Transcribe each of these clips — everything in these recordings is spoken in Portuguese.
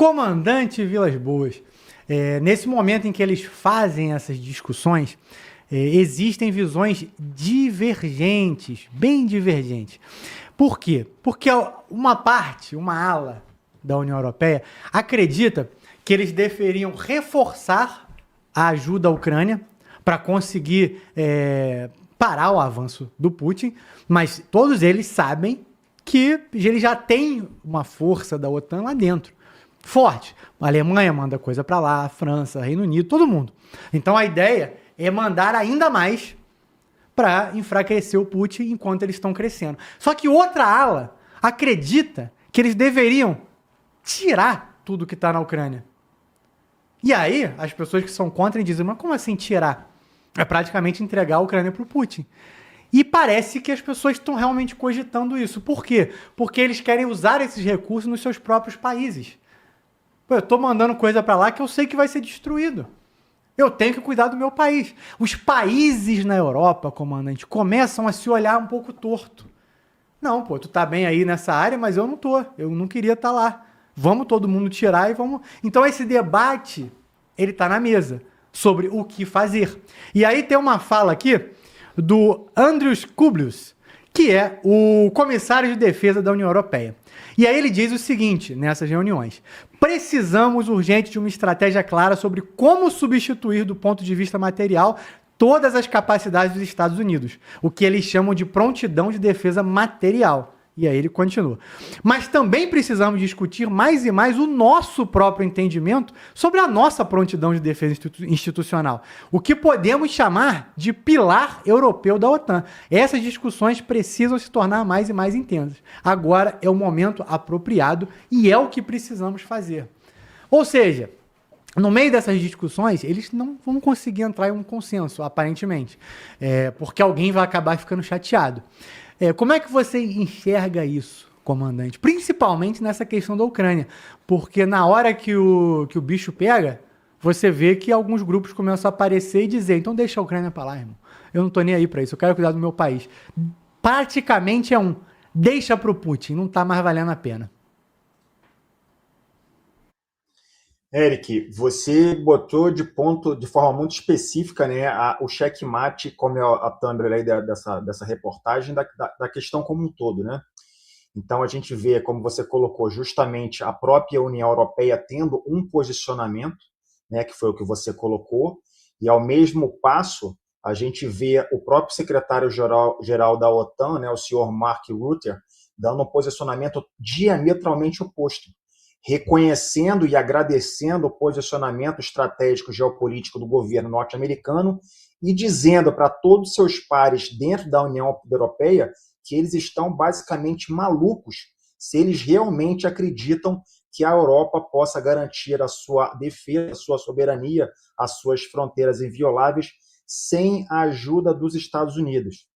Comandante Vilas Boas, nesse momento em que eles fazem essas discussões, existem visões divergentes, bem divergentes. Por quê? Porque uma parte, uma ala da União Europeia, acredita que eles deveriam reforçar a ajuda à Ucrânia para conseguir parar o avanço do Putin, mas todos eles sabem que ele já tem uma força da OTAN lá dentro, forte. A Alemanha manda coisa para lá, a França, Reino Unido, todo mundo. Então a ideia é mandar ainda mais para enfraquecer o Putin enquanto eles estão crescendo. Só que outra ala acredita que eles deveriam tirar tudo que está na Ucrânia. E aí as pessoas que são contra dizem, mas como assim tirar? É praticamente entregar a Ucrânia para o Putin. E parece que as pessoas estão realmente cogitando isso. Por quê? Porque eles querem usar esses recursos nos seus próprios países. Pô, eu estou mandando coisa para lá que eu sei que vai ser destruído. Eu tenho que cuidar do meu país. Os países na Europa, comandante, começam a se olhar um pouco torto. Não, pô, tu tá bem aí nessa área, mas eu não tô. Eu não queria estar lá. Vamos todo mundo tirar e vamos... Então esse debate, ele tá na mesa sobre o que fazer. E aí tem uma fala aqui do Andrius Kubilius, que é o comissário de defesa da União Europeia. E aí ele diz o seguinte, nessas reuniões: precisamos urgente de uma estratégia clara sobre como substituir, do ponto de vista material, todas as capacidades dos Estados Unidos, o que eles chamam de prontidão de defesa material. E aí ele continua. Mas também precisamos discutir mais e mais o nosso próprio entendimento sobre a nossa prontidão de defesa institucional, o que podemos chamar de pilar europeu da OTAN. Essas discussões precisam se tornar mais e mais intensas. Agora é o momento apropriado e é o que precisamos fazer. Ou seja, no meio dessas discussões, eles não vão conseguir entrar em um consenso, aparentemente, porque alguém vai acabar ficando chateado. Como é que você enxerga isso, comandante? Principalmente nessa questão da Ucrânia, porque na hora que o bicho pega, você vê que alguns grupos começam a aparecer e dizer, então deixa a Ucrânia pra lá, irmão. Eu não tô nem aí pra isso, eu quero cuidar do meu país. Praticamente deixa pro Putin, não tá mais valendo a pena. Eric, você botou de forma muito específica, né, o checkmate, como é a thumb aí dessa reportagem, da questão como um todo, né? Então a gente vê, como você colocou, justamente a própria União Europeia tendo um posicionamento, né, que foi o que você colocou, e ao mesmo passo a gente vê o próprio secretário-geral da OTAN, né, o senhor Mark Rutte, dando um posicionamento diametralmente oposto, reconhecendo e agradecendo o posicionamento estratégico geopolítico do governo norte-americano e dizendo para todos os seus pares dentro da União Europeia que eles estão basicamente malucos se eles realmente acreditam que a Europa possa garantir a sua defesa, a sua soberania, as suas fronteiras invioláveis sem a ajuda dos Estados Unidos.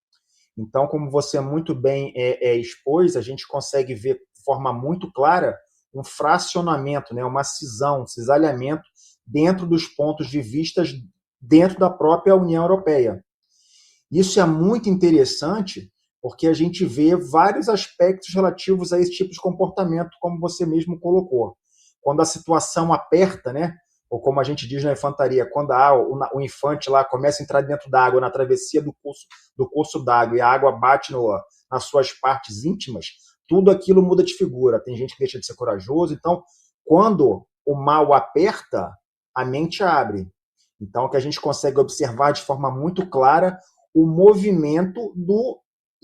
Então, como você muito bem expôs, a gente consegue ver de forma muito clara um fracionamento, né, uma cisão, um cisalhamento dentro dos pontos de vista dentro da própria União Europeia. Isso é muito interessante porque a gente vê vários aspectos relativos a esse tipo de comportamento, como você mesmo colocou. Quando a situação aperta, né, ou como a gente diz na infantaria, quando o infante lá começa a entrar dentro da água, na travessia do curso d'água, e a água bate nas suas partes íntimas, tudo aquilo muda de figura. Tem gente que deixa de ser corajoso. Então, quando o mal aperta, a mente abre. Então, o que a gente consegue observar de forma muito clara o movimento do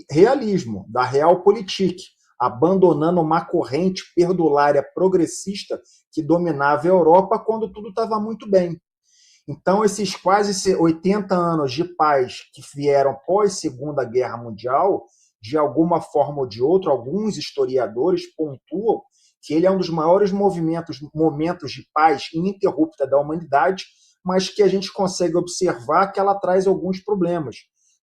realismo, da realpolitik, abandonando uma corrente perdulária progressista que dominava a Europa quando tudo estava muito bem. Então, esses quase 80 anos de paz que vieram pós-Segunda Guerra Mundial, de alguma forma ou de outra, alguns historiadores pontuam que ele é um dos maiores momentos de paz ininterrupta da humanidade, mas que a gente consegue observar que ela traz alguns problemas,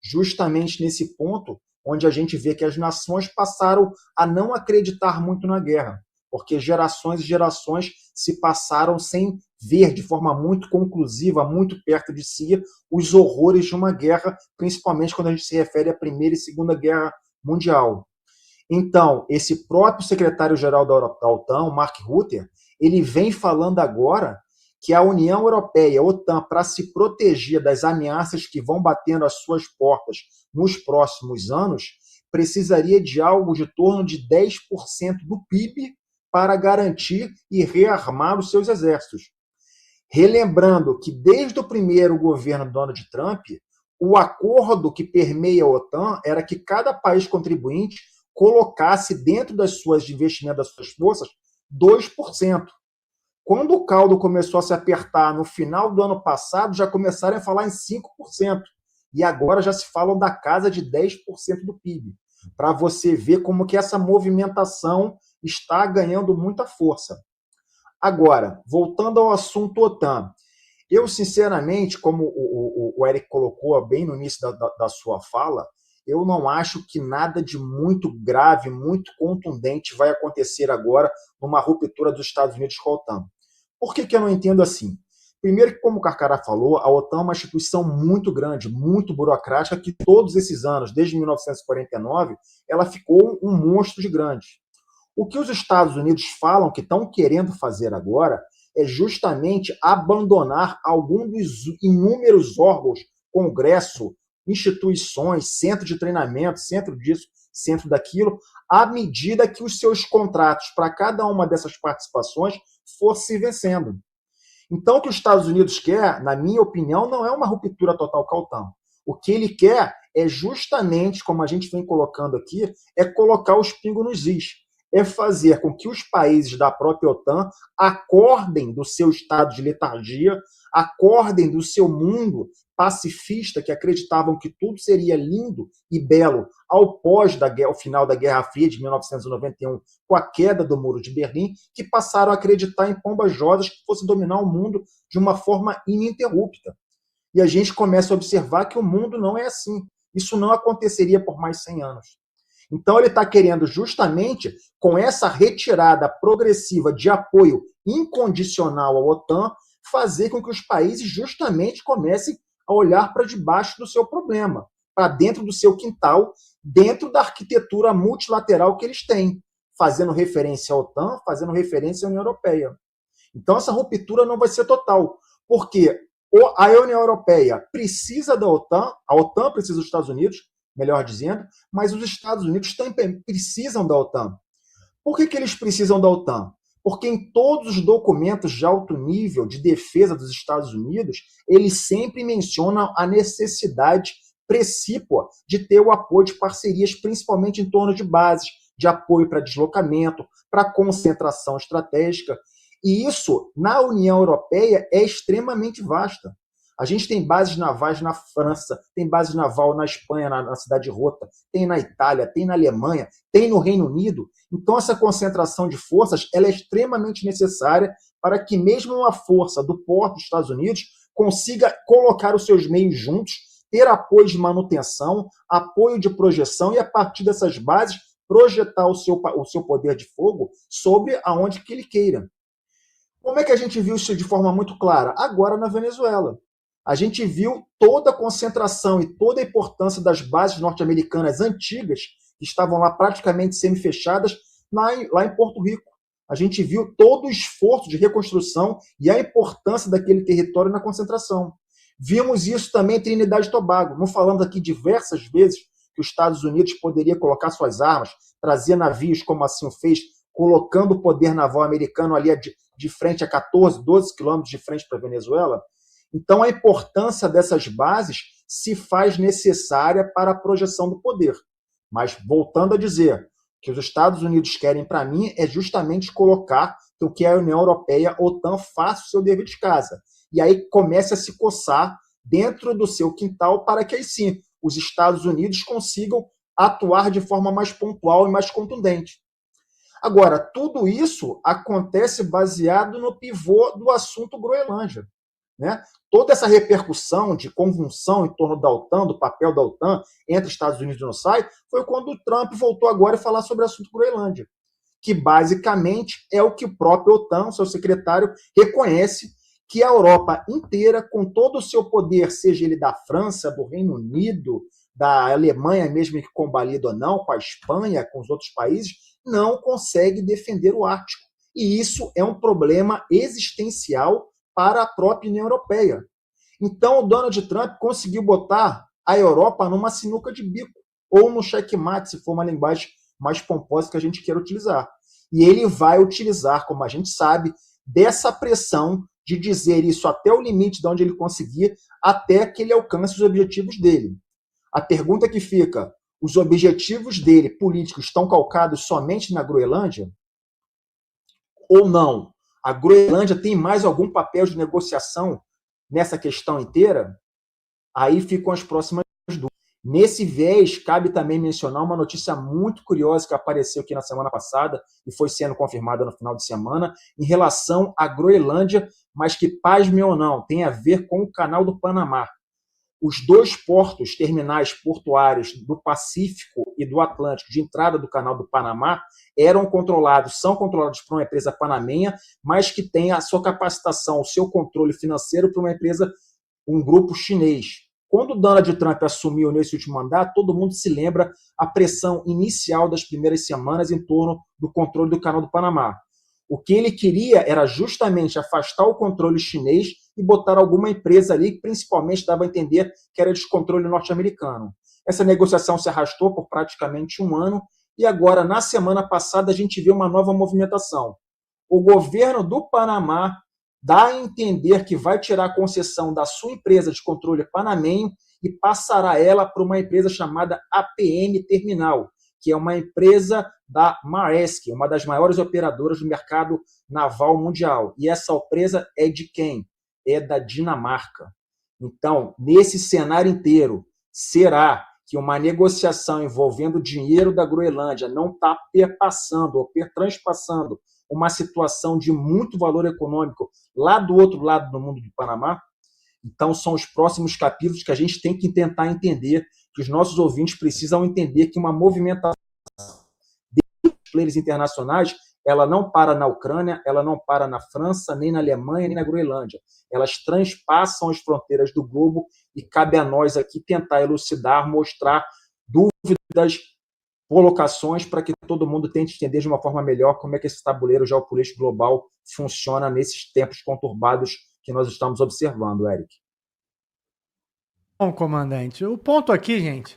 justamente nesse ponto onde a gente vê que as nações passaram a não acreditar muito na guerra, porque gerações e gerações se passaram sem ver de forma muito conclusiva, muito perto de si, os horrores de uma guerra, principalmente quando a gente se refere à Primeira e Segunda Guerra Mundial. Então, esse próprio secretário-geral da OTAN, Mark Rutte, ele vem falando agora que a União Europeia, a OTAN, para se proteger das ameaças que vão batendo às suas portas nos próximos anos, precisaria de algo de torno de 10% do PIB para garantir e rearmar os seus exércitos. Relembrando que desde o primeiro governo do Donald Trump, o acordo que permeia a OTAN era que cada país contribuinte colocasse dentro das suas investimentos, das suas forças, 2%. Quando o caldo começou a se apertar no final do ano passado, já começaram a falar em 5%. E agora já se falam da casa de 10% do PIB. Para você ver como que essa movimentação está ganhando muita força. Agora, voltando ao assunto OTAN, eu, sinceramente, como o Eric colocou bem no início da sua fala, eu não acho que nada de muito grave, muito contundente vai acontecer agora numa ruptura dos Estados Unidos com a OTAN. Por que eu não entendo assim? Primeiro que, como o Carcará falou, a OTAN é uma instituição muito grande, muito burocrática, que todos esses anos, desde 1949, ela ficou um monstro de grande. O que os Estados Unidos falam que estão querendo fazer agora é justamente abandonar algum dos inúmeros órgãos, Congresso, instituições, centro de treinamento, centro disso, centro daquilo, à medida que os seus contratos para cada uma dessas participações fossem vencendo. Então, o que os Estados Unidos quer, na minha opinião, não é uma ruptura total com a OTAN. O que ele quer é justamente, como a gente vem colocando aqui, é colocar os pingos nos is. É fazer com que os países da própria OTAN acordem do seu estado de letargia, acordem do seu mundo pacifista, que acreditavam que tudo seria lindo e belo ao final da Guerra Fria de 1991, com a queda do Muro de Berlim, que passaram a acreditar em pombas rosas que fosse dominar o mundo de uma forma ininterrupta. E a gente começa a observar que o mundo não é assim. Isso não aconteceria por mais 100 anos. Então ele está querendo justamente, com essa retirada progressiva de apoio incondicional à OTAN, fazer com que os países justamente comecem a olhar para debaixo do seu problema, para dentro do seu quintal, dentro da arquitetura multilateral que eles têm, fazendo referência à OTAN, fazendo referência à União Europeia. Então essa ruptura não vai ser total, porque a União Europeia precisa da OTAN, a OTAN precisa dos Estados Unidos, melhor dizendo, mas os Estados Unidos também precisam da OTAN. Por que eles precisam da OTAN? Porque em todos os documentos de alto nível de defesa dos Estados Unidos, eles sempre mencionam a necessidade precípua de ter o apoio de parcerias, principalmente em torno de bases, de apoio para deslocamento, para concentração estratégica. E isso, na União Europeia, é extremamente vasta. A gente tem bases navais na França, tem base naval na Espanha, na cidade de Rota, tem na Itália, tem na Alemanha, tem no Reino Unido. Então, essa concentração de forças ela é extremamente necessária para que mesmo uma força do porte dos Estados Unidos consiga colocar os seus meios juntos, ter apoio de manutenção, apoio de projeção e, a partir dessas bases, projetar o seu poder de fogo sobre aonde que ele queira. Como é que a gente viu isso de forma muito clara? Agora na Venezuela. A gente viu toda a concentração e toda a importância das bases norte-americanas antigas, que estavam lá praticamente semi-fechadas, lá em Porto Rico. A gente viu todo o esforço de reconstrução e a importância daquele território na concentração. Vimos isso também em Trinidade e Tobago. Não falamos aqui diversas vezes que os Estados Unidos poderia colocar suas armas, trazer navios, como assim o fez, colocando o poder naval americano ali de frente a 14, 12 quilômetros de frente para a Venezuela. Então, a importância dessas bases se faz necessária para a projeção do poder. Mas, voltando a dizer, o que os Estados Unidos querem, para mim, é justamente colocar que a União Europeia, a OTAN, faça o seu dever de casa. E aí comece a se coçar dentro do seu quintal para que, aí sim, os Estados Unidos consigam atuar de forma mais pontual e mais contundente. Agora, tudo isso acontece baseado no pivô do assunto Groenlândia. Né? Toda essa repercussão de convulsão em torno da OTAN, do papel da OTAN entre Estados Unidos e não sai, foi quando o Trump voltou agora a falar sobre o assunto Groenlândia, que basicamente é o que o próprio OTAN, seu secretário, reconhece que a Europa inteira, com todo o seu poder, seja ele da França, do Reino Unido, da Alemanha, mesmo que combalido ou não, com a Espanha, com os outros países, não consegue defender o Ártico. E isso é um problema existencial para a própria União Europeia. Então, o Donald Trump conseguiu botar a Europa numa sinuca de bico, ou no checkmate, se for uma linguagem mais pomposa que a gente queira utilizar. E ele vai utilizar, como a gente sabe, dessa pressão de dizer isso até o limite de onde ele conseguir, até que ele alcance os objetivos dele. A pergunta que fica, os objetivos dele, políticos, estão calcados somente na Groenlândia? Ou não? A Groenlândia tem mais algum papel de negociação nessa questão inteira? Aí ficam as próximas dúvidas. Nesse viés, cabe também mencionar uma notícia muito curiosa que apareceu aqui na semana passada e foi sendo confirmada no final de semana, em relação à Groenlândia, mas que, pasme ou não, tem a ver com o Canal do Panamá. Os dois portos terminais portuários do Pacífico e do Atlântico de entrada do Canal do Panamá são controlados por uma empresa panamenha, mas que tem a sua capacitação, o seu controle financeiro por uma empresa, um grupo chinês. Quando o Donald Trump assumiu nesse último mandato, todo mundo se lembra a pressão inicial das primeiras semanas em torno do controle do Canal do Panamá. O que ele queria era justamente afastar o controle chinês e botar alguma empresa ali que principalmente dava a entender que era de controle norte-americano. Essa negociação se arrastou por praticamente um ano e agora, na semana passada, a gente vê uma nova movimentação. O governo do Panamá dá a entender que vai tirar a concessão da sua empresa de controle panamenho e passará ela para uma empresa chamada APM Terminal, que é uma empresa da Maersk, uma das maiores operadoras do mercado naval mundial. E essa empresa é de quem? É da Dinamarca. Então, nesse cenário inteiro, será que uma negociação envolvendo o dinheiro da Groenlândia não está perpassando ou transpassando uma situação de muito valor econômico lá do outro lado do mundo do Panamá? Então, são os próximos capítulos que a gente tem que tentar entender, que os nossos ouvintes precisam entender que uma movimentação dos players internacionais, ela não para na Ucrânia, ela não para na França, nem na Alemanha, nem na Groenlândia. Elas transpassam as fronteiras do globo e cabe a nós aqui tentar elucidar, mostrar dúvidas, colocações para que todo mundo tente entender de uma forma melhor como é que esse tabuleiro geopolítico global funciona nesses tempos conturbados que nós estamos observando, Eric. Bom, comandante, o ponto aqui, gente,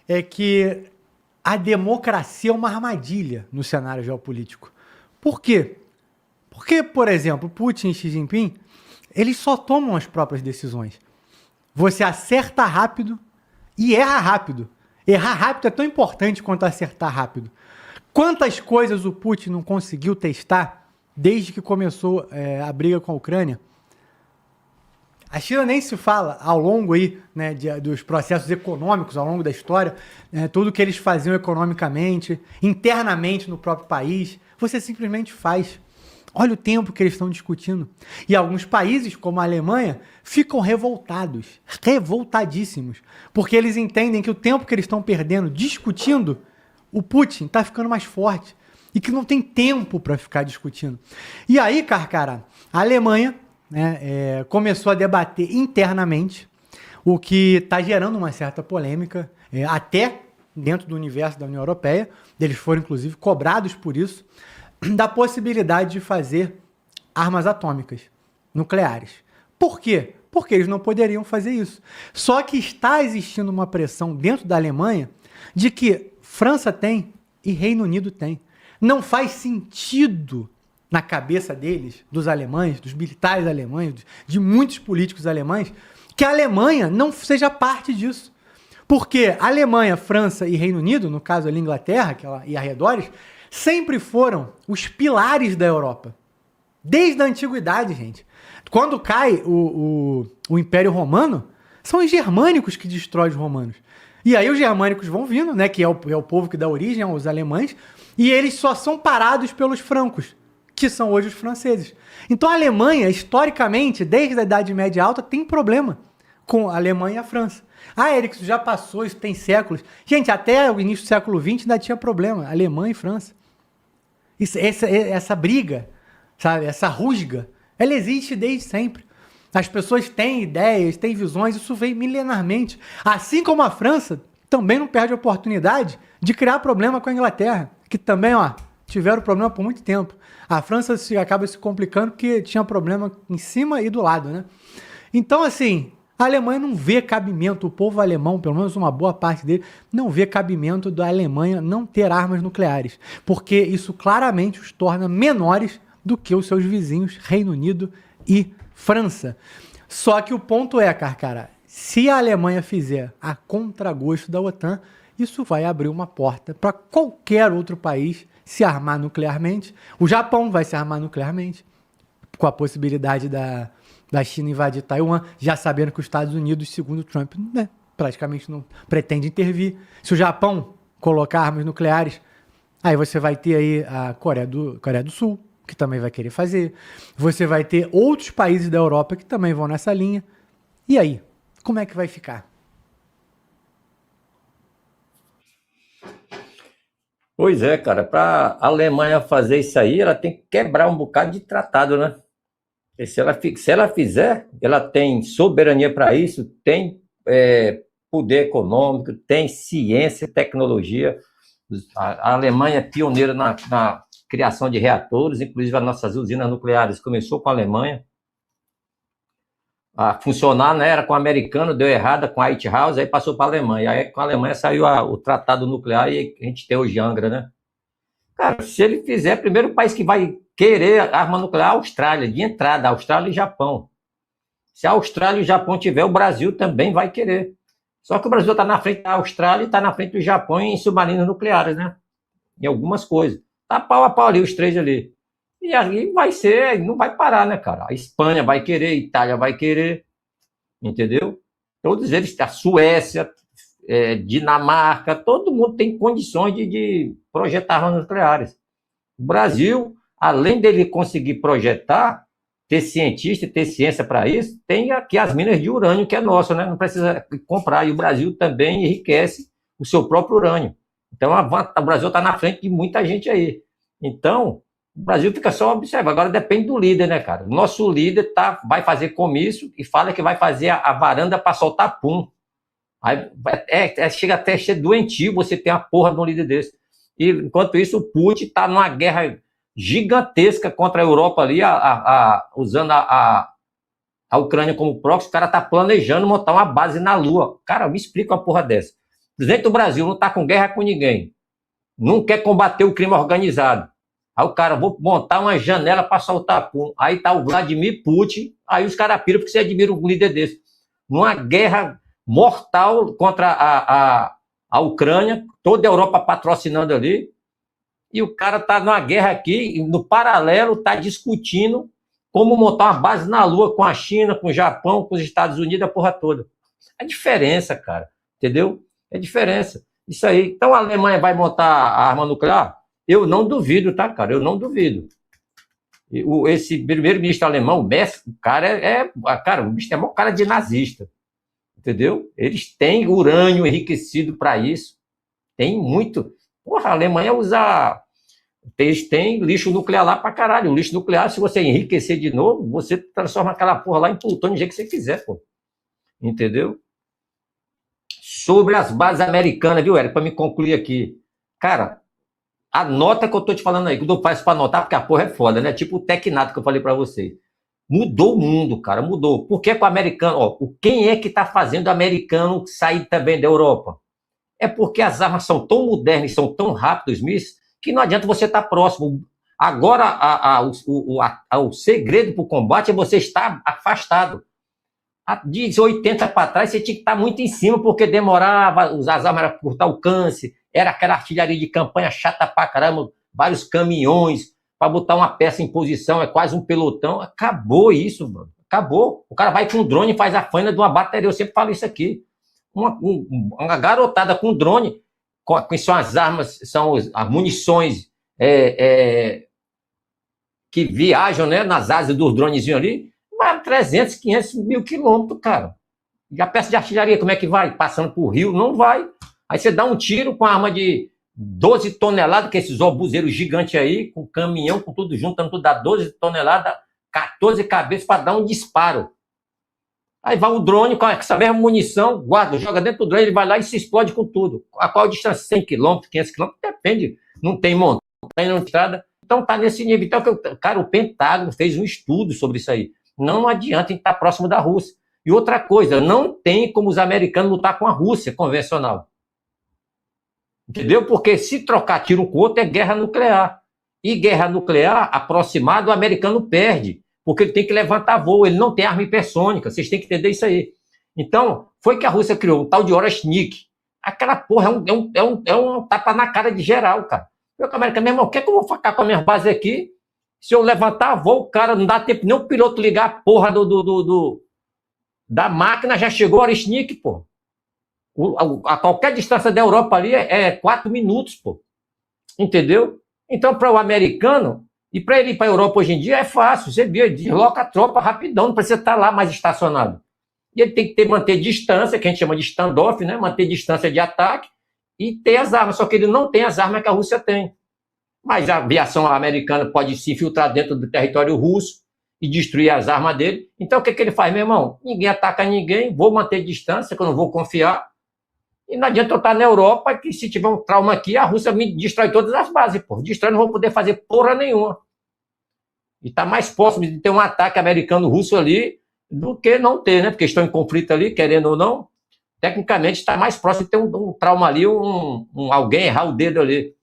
é que a democracia é uma armadilha no cenário geopolítico. Por quê? Porque, por exemplo, Putin e Xi Jinping, eles só tomam as próprias decisões. Você acerta rápido e erra rápido. Errar rápido é tão importante quanto acertar rápido. Quantas coisas o Putin não conseguiu testar desde que começou a briga com a Ucrânia? A China nem se fala ao longo aí, né, dos processos econômicos, ao longo da história, tudo que eles faziam economicamente, internamente no próprio país, você simplesmente faz. Olha o tempo que eles estão discutindo. E alguns países, como a Alemanha, ficam revoltados, revoltadíssimos, porque eles entendem que o tempo que eles estão perdendo discutindo, o Putin está ficando mais forte e que não tem tempo para ficar discutindo. E aí, Carcará, a Alemanha, né, começou a debater internamente, o que está gerando uma certa polêmica, até dentro do universo da União Europeia. Eles foram, inclusive, cobrados por isso, da possibilidade de fazer armas atômicas nucleares. Por quê? Porque eles não poderiam fazer isso. Só que está existindo uma pressão dentro da Alemanha de que França tem e Reino Unido tem. Não faz sentido na cabeça deles, dos alemães, dos militares alemães, de muitos políticos alemães, que a Alemanha não seja parte disso. Porque a Alemanha, França e Reino Unido, no caso ali Inglaterra e arredores, sempre foram os pilares da Europa. Desde a antiguidade, gente. Quando cai o Império Romano, são os germânicos que destroem os romanos. E aí os germânicos vão vindo, né, que é o povo que dá origem aos alemães, e eles só são parados pelos francos, que são hoje os franceses. Então a Alemanha, historicamente, desde a Idade Média Alta, tem problema com a Alemanha e a França. Ah, Eric, isso já passou, isso tem séculos. Gente, até o início do século XX ainda tinha problema, Alemanha e França. Essa briga, sabe, essa rusga, ela existe desde sempre. As pessoas têm ideias, têm visões, isso vem milenarmente. Assim como a França também não perde a oportunidade de criar problema com a Inglaterra, que também, ó, tiveram problema por muito tempo. A França acaba se complicando porque tinha problema em cima e do lado, né? Então, assim, a Alemanha não vê cabimento, o povo alemão, pelo menos uma boa parte dele, não vê cabimento da Alemanha não ter armas nucleares, porque isso claramente os torna menores do que os seus vizinhos Reino Unido e França. Só que o ponto é, cara, se a Alemanha fizer a contragosto da OTAN, isso vai abrir uma porta para qualquer outro país se armar nuclearmente. O Japão vai se armar nuclearmente, com a possibilidade da China invadir Taiwan, já sabendo que os Estados Unidos, segundo Trump, né, praticamente não pretende intervir. Se o Japão colocar armas nucleares, aí você vai ter aí a Coreia do Sul, que também vai querer fazer. Você vai ter outros países da Europa que também vão nessa linha. E aí, como é que vai ficar? Pois é, cara, para a Alemanha fazer isso aí, ela tem que quebrar um bocado de tratado, né? E se ela fizer, ela tem soberania para isso, tem poder econômico, tem ciência e tecnologia. A Alemanha é pioneira na criação de reatores, inclusive as nossas usinas nucleares começou com a Alemanha. A funcionar, né, era com o americano, deu errada com a White House, aí passou para a Alemanha. Aí com a Alemanha saiu o tratado nuclear e a gente tem hoje Angra, né? Cara, se ele fizer, primeiro país que vai querer arma nuclear é a Austrália, de entrada, Austrália e Japão. Se a Austrália e o Japão tiver, o Brasil também vai querer. Só que o Brasil está na frente da Austrália e está na frente do Japão em submarinos nucleares, né? Em algumas coisas. Tá pau a pau ali, os três ali. E aí vai ser, não vai parar, né, cara? A Espanha vai querer, a Itália vai querer, entendeu? Todos eles, a Suécia, Dinamarca, todo mundo tem condições de projetar armas nucleares. O Brasil, além dele conseguir projetar, ter cientista, ter ciência para isso, tem aqui as minas de urânio, que é nossa, né? Não precisa comprar. E o Brasil também enriquece o seu próprio urânio. Então, o Brasil está na frente de muita gente aí. Então, o Brasil fica só observando. Agora depende do líder, né, cara? O nosso líder vai fazer comício e fala que vai fazer a varanda para soltar pum. Aí, chega até a ser doentio você ter uma porra de um líder desse. E, enquanto isso, o Putin está numa guerra gigantesca contra a Europa ali, usando a Ucrânia como proxy. O cara está planejando montar uma base na Lua. Cara, me explica uma porra dessa. O presidente do Brasil não está com guerra com ninguém. Não quer combater o crime organizado. Aí o cara, vou montar uma janela para soltar pum. Aí tá o Vladimir Putin. Aí os caras piram porque você admira um líder desse. Numa guerra mortal contra a Ucrânia, toda a Europa patrocinando ali. E o cara tá numa guerra aqui, e no paralelo tá discutindo como montar uma base na Lua com a China, com o Japão, com os Estados Unidos, a porra toda. É diferença, cara. Entendeu? É diferença. Isso aí. Então a Alemanha vai montar a arma nuclear? Eu não duvido, tá, cara? Eu não duvido. Esse primeiro-ministro alemão, o Merz, o cara cara, o bicho é um cara de nazista. Entendeu? Eles têm urânio enriquecido para isso. Tem muito. Porra, a Alemanha usa. Eles têm lixo nuclear lá pra caralho. O lixo nuclear, se você enriquecer de novo, você transforma aquela porra lá em plutônio do jeito que você quiser, pô. Entendeu? Sobre as bases americanas, viu, Eric? Para me concluir aqui. Cara, a nota que eu tô te falando aí, que eu faço para anotar, porque a porra é foda, né? Tipo o Tecnato que eu falei para vocês. Mudou o mundo, cara, mudou. Por que com o americano? Ó, quem é que tá fazendo o americano sair também da Europa? É porque as armas são tão modernas e são tão rápidas, que não adianta você estar próximo. Agora, o segredo para o combate é você estar afastado. De 80 para trás, você tinha que estar muito em cima, porque demorava, as armas eram cortar o alcance, era aquela artilharia de campanha chata pra caramba, vários caminhões, para botar uma peça em posição, é quase um pelotão. Acabou isso, mano. Acabou. O cara vai com um drone e faz a faina de uma bateria. Eu sempre falo isso aqui. Uma garotada com drone, que são as armas, são as munições que viajam, né, nas asas dos dronezinhos ali, vai 300, 500 mil quilômetros, cara. E a peça de artilharia, como é que vai? Passando por rio? Não vai. Aí você dá um tiro com a arma de 12 toneladas, que esses obuseiros gigantes aí, com caminhão, com tudo juntando tudo, dá 12 toneladas, 14 cabeças para dar um disparo. Aí vai o drone com essa mesma munição, guarda, joga dentro do drone, ele vai lá e se explode com tudo. A qual distância? 100 km, 500 km? Depende. Não tem montanha, tá indo na estrada. Então tá nesse nível. Então, cara, o Pentágono fez um estudo sobre isso aí. Não adianta estar próximo da Rússia. E outra coisa, não tem como os americanos lutar com a Rússia convencional. Entendeu? Porque se trocar tiro um com o outro é guerra nuclear. E guerra nuclear aproximada, o americano perde. Porque ele tem que levantar voo, ele não tem arma hipersônica. Vocês têm que entender isso aí. Então, foi que a Rússia criou um tal de Oreshnik. Aquela porra é um tapa na cara de geral, cara. Meu americano, meu irmão, o que é que eu vou ficar com a minha base aqui? Se eu levantar voo, o cara não dá tempo nem o piloto ligar a porra da máquina, já chegou o Oreshnik, pô. A qualquer distância da Europa ali é 4 minutos, pô. Entendeu? Então, para o americano, e para ele ir para a Europa hoje em dia, é fácil. Você vê, desloca a tropa rapidão, não precisa estar lá mais estacionado. E ele tem que manter distância, que a gente chama de standoff, né? Manter distância de ataque e ter as armas. Só que ele não tem as armas que a Rússia tem. Mas a aviação americana pode se infiltrar dentro do território russo e destruir as armas dele. Então, o que ele faz, meu irmão? Ninguém ataca ninguém, vou manter distância, que eu não vou confiar. E não adianta eu estar na Europa, que se tiver um trauma aqui, a Rússia me destrói todas as bases, pô. Destrói, não vou poder fazer porra nenhuma. E está mais próximo de ter um ataque americano-russo ali do que não ter, né? Porque estão em conflito ali, querendo ou não. Tecnicamente, está mais próximo de ter um trauma ali, alguém errar o dedo ali.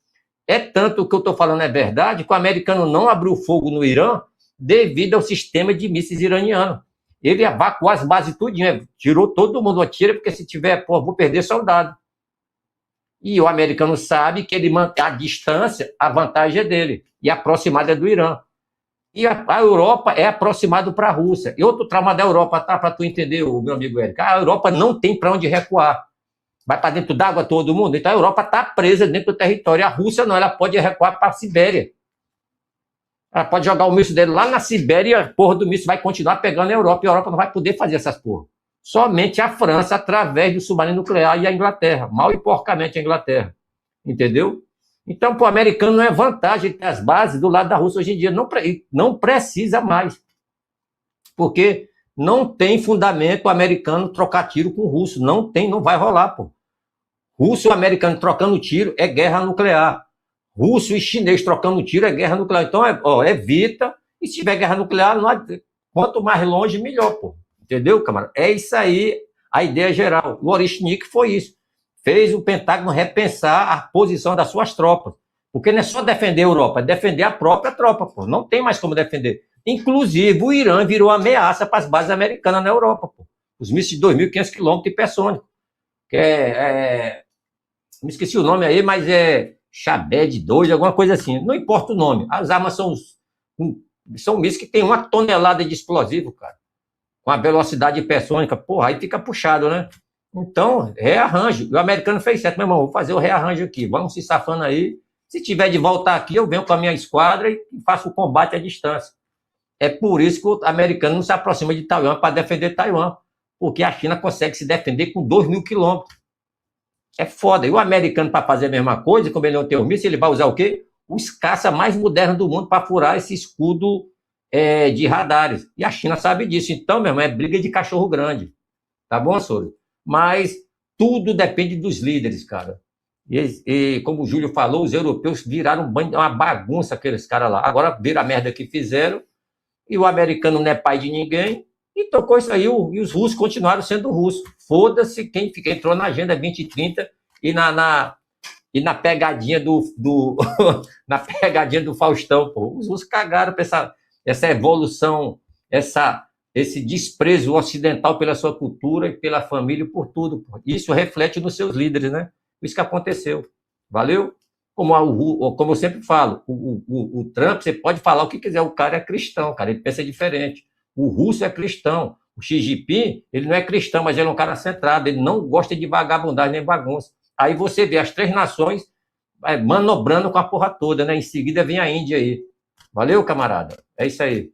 É tanto que eu estou falando é verdade, que o americano não abriu fogo no Irã devido ao sistema de mísseis iraniano. Ele evacuou as bases tudinho, tirou todo mundo, atira, porque se tiver, pô, vou perder soldado. E o americano sabe que ele mantém a distância, a vantagem é dele, e a aproximada é do Irã. E a Europa é aproximado para a Rússia. E outro trauma da Europa, tá, para tu entender, meu amigo Érico, a Europa não tem para onde recuar. Vai para dentro d'água todo mundo, então a Europa está presa dentro do território. A Rússia não, ela pode recuar para a Sibéria. Ela pode jogar o míssil dele lá na Sibéria e a porra do míssil vai continuar pegando a Europa, e a Europa não vai poder fazer essas porra. Somente a França, através do submarino nuclear, e a Inglaterra, mal e porcamente a Inglaterra. Entendeu? Então, para o americano não é vantagem ter as bases do lado da Rússia hoje em dia. Não precisa mais. Porque não tem fundamento o americano trocar tiro com o russo. Não tem, não vai rolar, pô. Russo e americano trocando tiro é guerra nuclear. Russo e chinês trocando tiro é guerra nuclear. Então, evita. E se tiver guerra nuclear, quanto mais longe, melhor, pô. Entendeu, camarada? É isso aí, a ideia geral. O Oreshnik foi isso. Fez o Pentágono repensar a posição das suas tropas. Porque não é só defender a Europa, é defender a própria tropa, pô. Não tem mais como defender. Inclusive, o Irã virou ameaça para as bases americanas na Europa, pô. Os mísseis de 2.500 quilômetros hipersônicos. Me esqueci o nome aí, mas é Shabed 2, alguma coisa assim. Não importa o nome. As armas são mísseis que tem 1 tonelada de explosivo, cara. Com a velocidade hipersônica. Porra, aí fica puxado, né? Então, rearranjo. O americano fez certo, meu irmão, vou fazer o rearranjo aqui. Vamos se safando aí. Se tiver de voltar aqui, eu venho com a minha esquadra e faço o combate à distância. É por isso que o americano não se aproxima de Taiwan para defender Taiwan. Porque a China consegue se defender com 2.000 quilômetros. É foda. E o americano, para fazer a mesma coisa, como ele não tem o míssil, ele vai usar o quê? Os caças mais modernos do mundo para furar esse escudo de radares. E a China sabe disso. Então, meu irmão, é briga de cachorro grande. Tá bom, Soro? Mas tudo depende dos líderes, cara. E como o Júlio falou, os europeus viraram uma bagunça, aqueles caras lá. Agora viram a merda que fizeram, e o americano não é pai de ninguém, e tocou isso aí, e os russos continuaram sendo russos. Foda-se quem entrou na Agenda 2030 e na pegadinha na pegadinha do Faustão, pô. Os russos cagaram para essa evolução, esse desprezo ocidental pela sua cultura e pela família e por tudo. Pô. Isso reflete nos seus líderes, né? Isso que aconteceu. Valeu? Como eu sempre falo, o Trump, você pode falar o que quiser, o cara é cristão, cara, ele pensa diferente. O russo é cristão. O Xi Jinping, ele não é cristão, mas ele é um cara centrado, ele não gosta de vagabundagem nem bagunça. Aí você vê as 3 nações manobrando com a porra toda, né? Em seguida vem a Índia aí. Valeu, camarada? É isso aí.